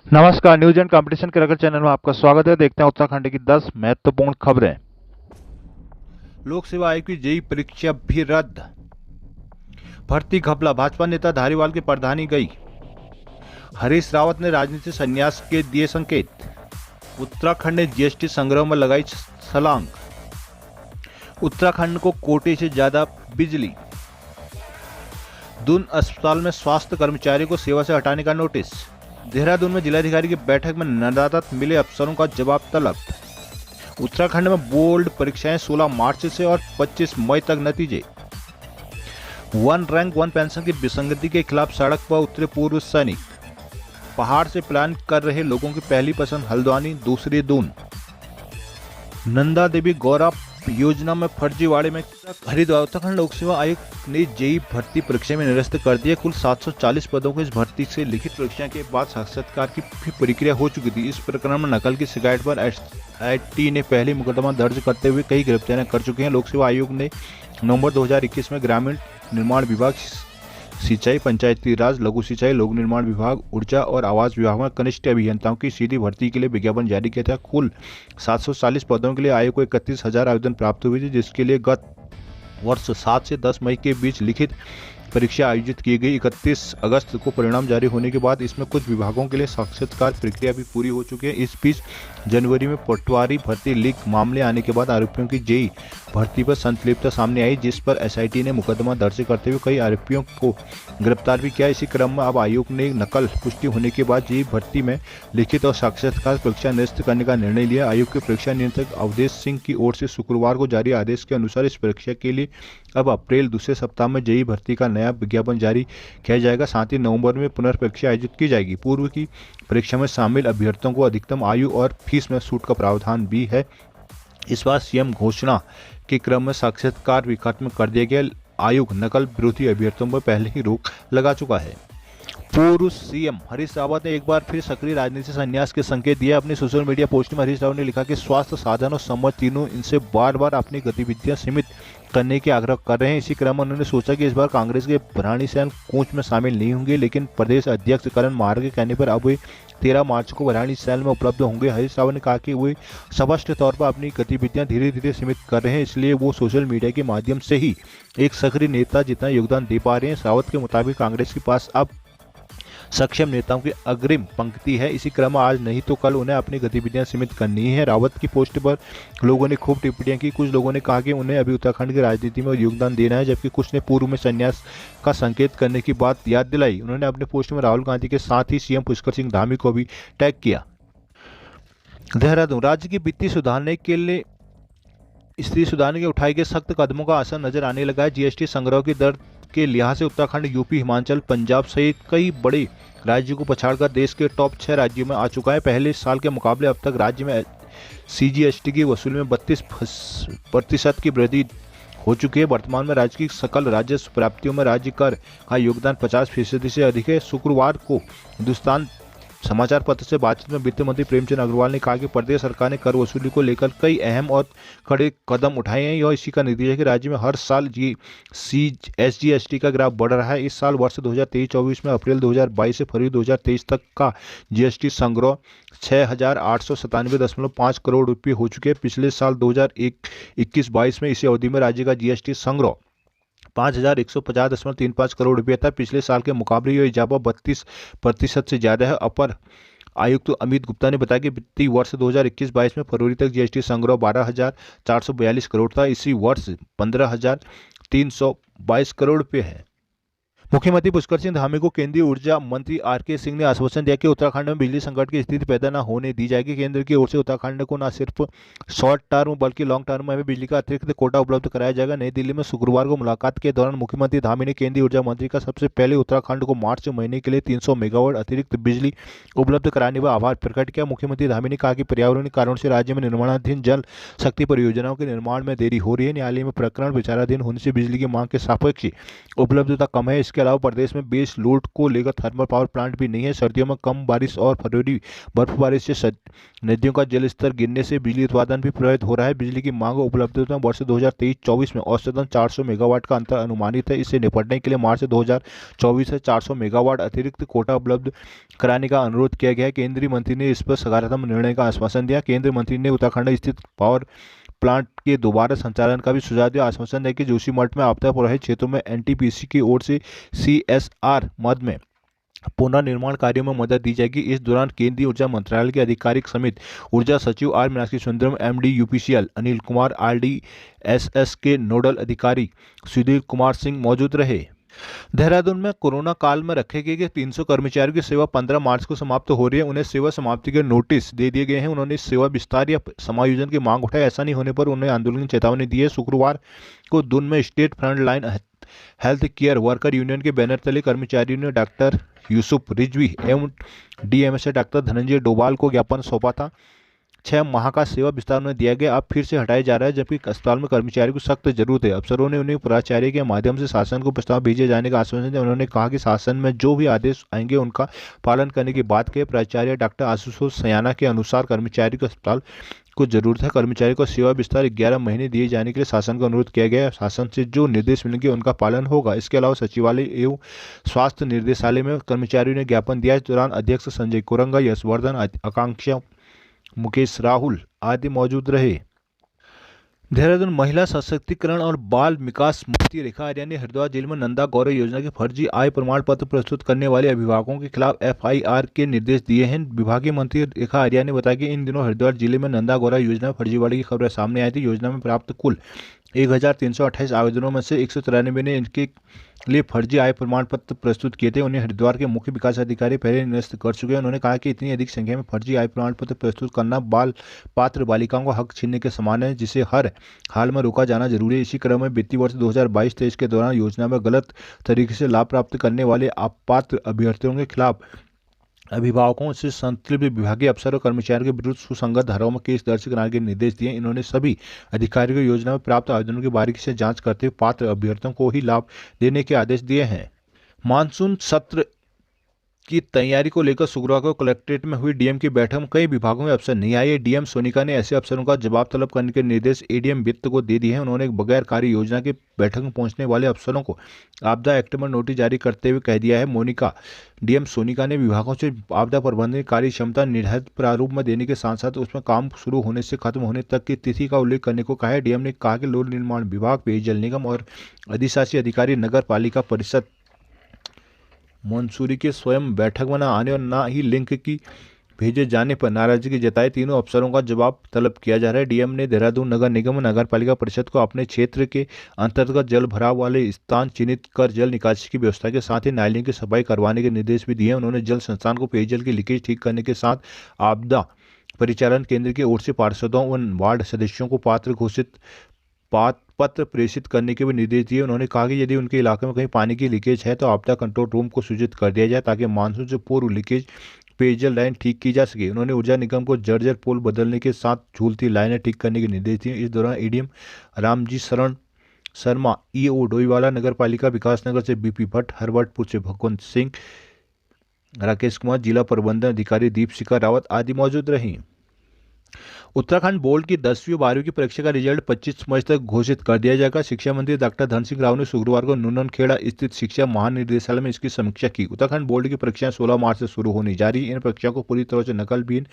नमस्कार। News and competition के रगड़ चैनल में आपका स्वागत है। देखते हैं उत्तराखंड की 10 महत्वपूर्ण खबरें। लोक सेवा आयोग की जेईई परीक्षा भी रद्द। भर्ती घपला, भाजपा नेता धारीवाल की प्रधानी गई। हरीश रावत ने राजनीति संन्यास के दिए संकेत। उत्तराखंड ने जीएसटी संग्रह में लगाई छलांग। उत्तराखंड को कोटे से ज्यादा बिजली। दून अस्पताल में स्वास्थ्य कर्मचारियों को सेवा से हटाने का नोटिस। देहरादून में जिलाधिकारी की बैठक में नदारद मिले अफसरों का जवाब तलब। उत्तराखंड में बोर्ड परीक्षाएं 16 मार्च से और 25 मई तक नतीजे। वन रैंक वन पेंशन की विसंगति के खिलाफ सड़क पर उतरे पूर्व सैनिक। पहाड़ से प्लान कर रहे लोगों की पहली पसंद हल्द्वानी, दूसरी दून। नंदा देवी गौरव योजना में फर्जीवाड़े में हरिद्वार। उत्तराखंड लोक सेवा आयोग ने जेईई भर्ती परीक्षा में निरस्त कर दिया। कुल 740 पदों को इस भर्ती से लिखित परीक्षा के बाद साक्षात्कार की भी प्रक्रिया हो चुकी थी। इस प्रकरण में नकल की शिकायत पर एसआईटी ने पहले मुकदमा दर्ज करते हुए कई गिरफ्तारियां कर चुके हैं। लोक सेवा आयोग ने नवंबर 2021 में ग्रामीण निर्माण विभाग, सिंचाई, पंचायती राज, लघु सिंचाई, लोक निर्माण विभाग, ऊर्जा और आवास विभाग में कनिष्ठ अभियंताओं की सीधी भर्ती के लिए विज्ञापन जारी किया था। कुल 740 पदों के लिए आयोग को 31,000 आवेदन प्राप्त हुए थे, जिसके लिए गत वर्ष 7 से 10 मई के बीच लिखित परीक्षा आयोजित की गई। 31 अगस्त को परिणाम जारी होने के बाद इसमें कुछ विभागों के लिए साक्षात्कार प्रक्रिया भी पूरी हो चुकी है। इस बीच जनवरी में पटवारी भर्ती लीक मामले आने के बाद आरोपियों की जेईई भर्ती पर संलिप्तता सामने आई, जिस पर एसआईटी ने मुकदमा दर्ज करते हुए कई आरोपियों को गिरफ्तार भी किया। इसी क्रम में अब आयोग ने नकल पुष्टि होने के बाद जेईई भर्ती में लिखित और साक्षात्कार परीक्षा निरस्त करने का निर्णय लिया। आयोग के परीक्षा नियंत्रक अवधेश सिंह की ओर से शुक्रवार को जारी आदेश के अनुसार इस परीक्षा के लिए अब अप्रैल दूसरे सप्ताह में जेईई भर्ती का नया विज्ञापन जारी किया जाएगा। साथ ही नवंबर में पुनर्परीक्षा आयोजित की जाएगी। पूर्व की परीक्षा में शामिल अभ्यर्थियों को अधिकतम आयु और फीस में छूट का प्रावधान भी है। इस बार सीएम घोषणा के क्रम में साक्षात्कार भी खत्म कर दिया गया। आयोग नकल विरोधी अभ्यर्थियों पर पहले ही रोक लगा चुका है। पूर्व सीएम हरीश रावत ने एक बार फिर सक्रिय राजनीति संन्यास के संकेत दिए। अपनी सोशल मीडिया पोस्ट में हरीश रावत ने लिखा कि स्वास्थ्य साधन और समझ तीनों इनसे बार बार अपनी गतिविधियां सीमित करने के आग्रह कर रहे हैं। इसी क्रम में उन्होंने सोचा कि इस बार कांग्रेस के भरानी सैन कूच में शामिल नहीं होंगे, लेकिन प्रदेश अध्यक्ष करण माहर के कहने पर अब वे 13 मार्च को भरानी सैल में उपलब्ध होंगे। हरीश रावत ने कहा कि वे स्पष्ट तौर पर अपनी गतिविधियां धीरे धीरे सीमित कर रहे हैं, इसलिए वो सोशल मीडिया के माध्यम से ही एक सक्रिय नेता जितना योगदान दे पा रहे हैं। रावत के मुताबिक कांग्रेस के पास अब सक्षम नेताओं की अग्रिम पंक्ति है। इसी क्रम में आज नहीं तो कल उन्हें अपनी गतिविधियां सीमित करनी है। रावत की पोस्ट पर लोगों ने खूब टिप्पणियां की। कुछ लोगों ने कहा कि उन्हें अभी उत्तराखंड की राजनीति में योगदान देना है, जबकि कुछ ने पूर्व में संन्यास का संकेत करने की बात याद दिलाई। उन्होंने अपने पोस्ट में राहुल गांधी के साथ ही सीएम पुष्कर सिंह धामी को भी टैग किया। देहरादून राज्य की वित्तीय सुधारने के लिए स्थिति सुधारने के उठाए गए सख्त कदमों का असर नजर आने लगा है। जीएसटी संग्रह की दर के लिहाज से उत्तराखंड यूपी, हिमाचल, पंजाब सहित कई बड़े राज्यों को पछाड़कर देश के टॉप 6 राज्यों में आ चुका है। पहले साल के मुकाबले अब तक राज्य में सीजीएसटी की वसूली में 32% की वृद्धि हो चुकी है। वर्तमान में राज्य की सकल राजस्व प्राप्तियों में राज्य कर का योगदान 50% से अधिक है। शुक्रवार को हिंदुस्तान समाचार पत्र से बातचीत में वित्त मंत्री प्रेमचंद अग्रवाल ने कहा कि प्रदेश सरकार ने कर वसूली को लेकर कई अहम और कड़े कदम उठाए हैं। यह इसी का नतीजा है कि राज्य में हर साल एसजीएसटी का ग्राफ बढ़ रहा है। इस साल वर्ष 2023-24 में अप्रैल 2022 से फरवरी 2023 तक का जीएसटी संग्रह 6,897.5 करोड़ रुपये हो चुके हैं। पिछले साल 2021-22 में इसी अवधि में राज्य का जीएसटी संग्रह 5,150.35 करोड़ रुपये था। पिछले साल के मुकाबले यह इजाफा 32% से ज्यादा है। अपर आयुक्त अमित गुप्ता ने बताया कि वित्तीय वर्ष 2021-22 में फरवरी तक जीएसटी संग्रह 12,442 करोड़ था। इसी वर्ष 15,322 करोड़ रुपये है। मुख्यमंत्री पुष्कर सिंह धामी को केंद्रीय ऊर्जा मंत्री आरके सिंह ने आश्वासन दिया कि उत्तराखंड में बिजली संकट की स्थिति पैदा न होने दी जाएगी। केंद्र की ओर से उत्तराखंड को न सिर्फ शॉर्ट टर्म बल्कि लॉन्ग टर्म में बिजली का अतिरिक्त कोटा उपलब्ध कराया जाएगा। नई दिल्ली में शुक्रवार को मुलाकात के दौरान मुख्यमंत्री धामी ने केंद्रीय ऊर्जा मंत्री का सबसे पहले उत्तराखंड को मार्च महीने के लिए 300 मेगावाट अतिरिक्त बिजली उपलब्ध कराने पर आभार प्रकट किया। मुख्यमंत्री धामी ने कहा कि पर्यावरणीय कारणों से राज्य में निर्माणाधीन जल शक्ति परियोजनाओं के निर्माण में देरी हो रही है। न्यायालय में प्रकरण विचाराधीन होने से बिजली की मांग के सापेक्ष उपलब्धता कम है। इसके इसके अलावा प्रदेश में बेस लोड को लेकर थर्मल पावर प्लांट भी नहीं है। सर्दियों में कम बारिश और फरवरी बर्फबारी से नदियों का जल स्तर गिरने से बिजली उत्पादन भी प्रभावित हो रहा है। बिजली की मांग और उपलब्धता में वर्ष 2023-24 में औसतन 400 मेगावाट का अंतर अनुमानित है। इससे निपटने के लिए मार्च 2024 से 400 मेगावाट अतिरिक्त कोटा उपलब्ध कराने का अनुरोध किया गया है। केंद्रीय मंत्री ने इस पर सकारात्मक निर्णय का आश्वासन दिया। केंद्रीय मंत्री ने उत्तराखंड स्थित पावर प्लांट के दोबारा संचालन का भी सुझाव दिया। आश्वासन है कि जोशीमठ में आपदा प्रभावित क्षेत्रों में एनटीपीसी की ओर से CSR मद में पुनर्निर्माण कार्यों में मदद दी जाएगी। इस दौरान केंद्रीय ऊर्जा मंत्रालय के आधिकारिक समेत ऊर्जा सचिव R Meenakshi Sundaram, MD UPCL Anil Kumar, RDSS के नोडल अधिकारी सुधीर कुमार सिंह मौजूद रहे। देहरादून में कोरोना काल में रखे गए 300 कर्मचारियों की सेवा 15 मार्च को समाप्त हो रही है। उन्हें सेवा समाप्ति के नोटिस दे दिए गए हैं। उन्होंने सेवा विस्तार या समायोजन की मांग उठाई। ऐसा नहीं होने पर उन्हें आंदोलन की चेतावनी दी है। शुक्रवार को दून में state front line health care worker union के बैनर तले कर्मचारियों ने डॉक्टर यूसुफ रिजवी एवं DMS डॉक्टर धनंजय डोभाल को ज्ञापन सौंपा था। 6 माह का सेवा विस्तार उन्हें दिया गया, अब फिर से हटाया जा रहा है, जबकि अस्पताल में कर्मचारियों को सख्त जरूरत है। अफसरों ने उन्हें प्राचार्य के माध्यम से शासन को प्रस्ताव भेजे जाने का आश्वासन दिया। उन्होंने कहा कि शासन में जो भी आदेश आएंगे उनका पालन करने की बात कही। प्राचार्य डॉक्टर आशुतोष सयाना के अनुसार कर्मचारी को अस्पताल को जरूरत है। कर्मचारी को सेवा विस्तार 11 महीने दिए जाने के लिए शासन का अनुरोध किया गया है। शासन से जो निर्देश मिलेंगे उनका पालन होगा। इसके अलावा सचिवालय एवं स्वास्थ्य निर्देशालय में कर्मचारियों ने ज्ञापन दिया। इस दौरान अध्यक्ष संजय कोरंगा, यशवर्धन, आकांक्षा, मुकेश राहुल आदि मौजूद रहे। देहरादून महिला सशक्तिकरण और बाल विकास मंत्री रेखा आर्या ने हरिद्वार जेल में नंदा गौरव योजना के फर्जी आय प्रमाण पत्र प्रस्तुत करने वाले अभिभावकों के खिलाफ FIR के निर्देश दिए हैं। विभागीय मंत्री रेखा आर्या ने बताया कि इन दिनों हरिद्वार जिले में नंदा गौरव योजना में फर्जीवाड़े की खबरें सामने आई थी। योजना में प्राप्त कुल 1328 आवेदनों में से 193 ने इनके लिए फर्जी आय प्रमाण पत्र प्रस्तुत किए थे। उन्हें हरिद्वार के मुख्य विकास अधिकारी पहले निरस्त कर चुके हैं। उन्होंने कहा कि इतनी अधिक संख्या में फर्जी आय प्रमाण पत्र प्रस्तुत करना बाल पात्र बालिकाओं का हक छीनने के समान है, जिसे हर हाल में रोका जाना जरूरी है। इसी क्रम में वित्तीय वर्ष 2022-23 के दौरान योजना में गलत तरीके से लाभ प्राप्त करने वाले अपात्र अभ्यर्थियों के खिलाफ अभिभावकों से संतृप्त विभागीय अफसर और कर्मचारियों के विरुद्ध सुसंगत धाराओं में केस दर्ज कराने के निर्देश दिए। इन्होंने सभी अधिकारियों को योजना में प्राप्त आवेदनों की बारीकी से जांच करते हुए पात्र अभ्यर्थियों को ही लाभ देने के आदेश दिए हैं। मानसून सत्र की तैयारी को लेकर शुक्रवार को कलेक्ट्रेट में हुई डीएम की बैठक में कई विभागों में अफसर नहीं आए। डीएम सोनिका ने ऐसे अफसरों का जवाब तलब करने के निर्देश ADM वित्त को दे दिए हैं। उन्होंने बगैर कार्य योजना की बैठक में पहुंचने वाले अफसरों को आपदा एक्ट में नोटिस जारी करते हुए कह दिया है। डीएम सोनिका ने विभागों से आपदा प्रबंधन कार्य क्षमता निर्धारित प्रारूप में देने के साथ साथ उसमें काम शुरू होने से खत्म होने तक की तिथि का उल्लेख करने को कहा है। डीएम ने कहा कि लोक निर्माण विभाग, पेयजल निगम और अधिशासी अधिकारी नगर पालिका परिषद मंसूरी के स्वयं बैठक में न आने और न ही लिंक की भेजे जाने पर नाराजगी जताई। तीनों अफसरों का जवाब तलब किया जा रहा है। डीएम ने देहरादून नगर निगम और नगर पालिका परिषद को अपने क्षेत्र के अंतर्गत जल भराव वाले स्थान चिन्हित कर जल निकासी की व्यवस्था के साथ ही नालियों की सफाई करवाने के निर्देश भी दिए। उन्होंने जल संस्थान को पेयजल की लीकेज ठीक करने के साथ आपदा परिचालन केंद्र की ओर से पार्षदों व वार्ड सदस्यों को पात्र घोषित पत्र प्रेषित करने के भी निर्देश दिए। उन्होंने कहा कि यदि उनके इलाके में कहीं पानी की लीकेज है तो आपदा कंट्रोल रूम को सूचित कर दिया जाए ताकि मानसून से पूर्व लीकेज पेयजल लाइन ठीक की जा सके। उन्होंने ऊर्जा निगम को जर्जर पोल बदलने के साथ झूलती लाइनें ठीक करने के निर्देश दिए। इस दौरान ADM रामजी शरण शर्मा, EO डोईवाला, नगर पालिका विकासनगर से BP भट्ट, हरवटपुर से भगवंत सिंह, राकेश कुमार, जिला प्रबंधन अधिकारी दीपशिखा रावत आदि मौजूद रहीं। उत्तराखंड बोर्ड की 10वीं और 12वीं की परीक्षा का रिजल्ट 25 मई तक घोषित कर दिया जाएगा। शिक्षा मंत्री डॉक्टर धन सिंह राव ने शुक्रवार को नूननखेड़ा स्थित शिक्षा महानिदेशालय में इसकी समीक्षा की। उत्तराखंड बोर्ड की परीक्षाएं 16 मार्च से शुरू होने जा रही है। इन परीक्षाओं को पूरी तरह से नकलविहीन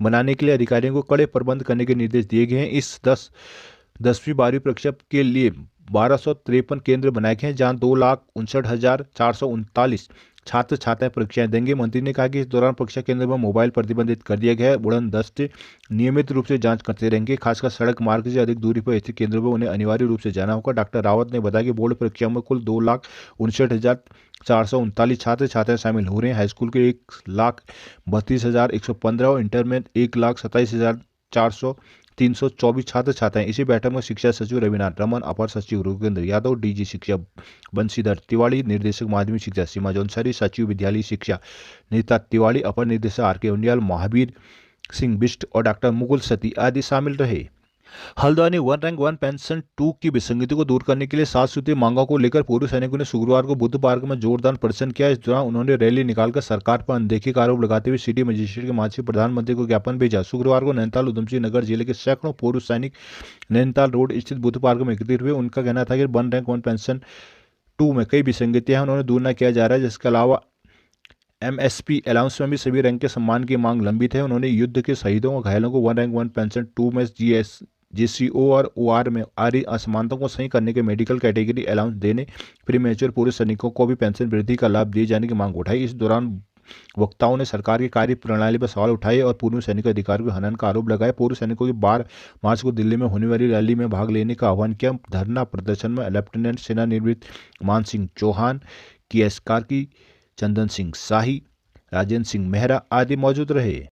बनाने के लिए अधिकारियों को कड़े प्रबंध करने के निर्देश दिए गए हैं। इस 10वीं 12वीं परीक्षा के लिए 1253 केंद्र बनाए गए हैं, जहां 2,59,439 छात्र छात्राएं परीक्षाएं देंगे। मंत्री ने कहा कि इस दौरान परीक्षा केंद्र में मोबाइल प्रतिबंधित कर दिया गया है। उड़न दस्ते नियमित रूप से जांच करते रहेंगे। खासकर सड़क मार्ग से अधिक दूरी पर स्थित केंद्रों पर उन्हें अनिवार्य रूप से जाना होगा। डॉक्टर रावत ने बताया कि बोर्ड परीक्षाओं में कुल 2,59,439 छात्र छात्राएं शामिल हो रहे हैं। हाईस्कूल के 1,32,115 और इंटर में 1,27,324 छात्र छात्राएं। इसी बैठक में शिक्षा सचिव रविनाथ रमन, अपर सचिव रुकेंद्र यादव, DG शिक्षा बंशीधर तिवाड़ी, निर्देशक माध्यमिक शिक्षा सीमा जौनसारी, सचिव विद्यालय शिक्षा नीता तिवाड़ी, अपर निर्देशक RK उंडियाल, महावीर सिंह बिष्ट और डॉक्टर मुकुल सती आदि शामिल रहे। Haldwani one rank one pension 2 की विसंगति को दूर करने के लिए 7 सूत्रीय मांगों को लेकर पूर्व सैनिकों ने शुक्रवार को बुद्ध पार्क में जोरदार प्रदर्शन किया। इस दौरान उन्होंने रैली निकालकर सरकार पर अनदेखी का आरोप लगाते हुए सिटी मजिस्ट्रेट के माध्यम से प्रधानमंत्री को ज्ञापन भेजा। शुक्रवार को नैनीताल उधमसिंह नगर जिले के सैकड़ों पूर्व सैनिक नैनीताल रोड स्थित बुद्ध पार्क में एकत्रित हुए। उनका कहना था कि वन रैंक वन पेंशन 2 में कई विसंगतियां हैं, उन्होंने दूर न किया जा रहा है। जिसके अलावा एमएसपी अलाउंस में भी सभी रैंक के सम्मान की मांग लंबित है। उन्होंने युद्ध के शहीदों और घायलों को वन रैंक वन पेंशन 2 में जीसीओ और ओआर में आ रही असमानताओं को सही करने के मेडिकल कैटेगरी अलाउंस देने, प्रीमेच्योर पूर्व सैनिकों को भी पेंशन वृद्धि का लाभ दिए जाने की मांग उठाई। इस दौरान वक्ताओं ने सरकार की कार्य प्रणाली पर सवाल उठाए और पूर्व सैनिक अधिकारियों के हनन का आरोप लगाया। पूर्व सैनिकों की 12 मार्च को दिल्ली में होने वाली रैली में भाग लेने का आह्वान किया। धरना प्रदर्शन में लेफ्टिनेंट सेनानिवृत्त मान सिंह चौहान, KS कार्की, चंदन सिंह शाही, राजेंद्र सिंह मेहरा आदि मौजूद रहे।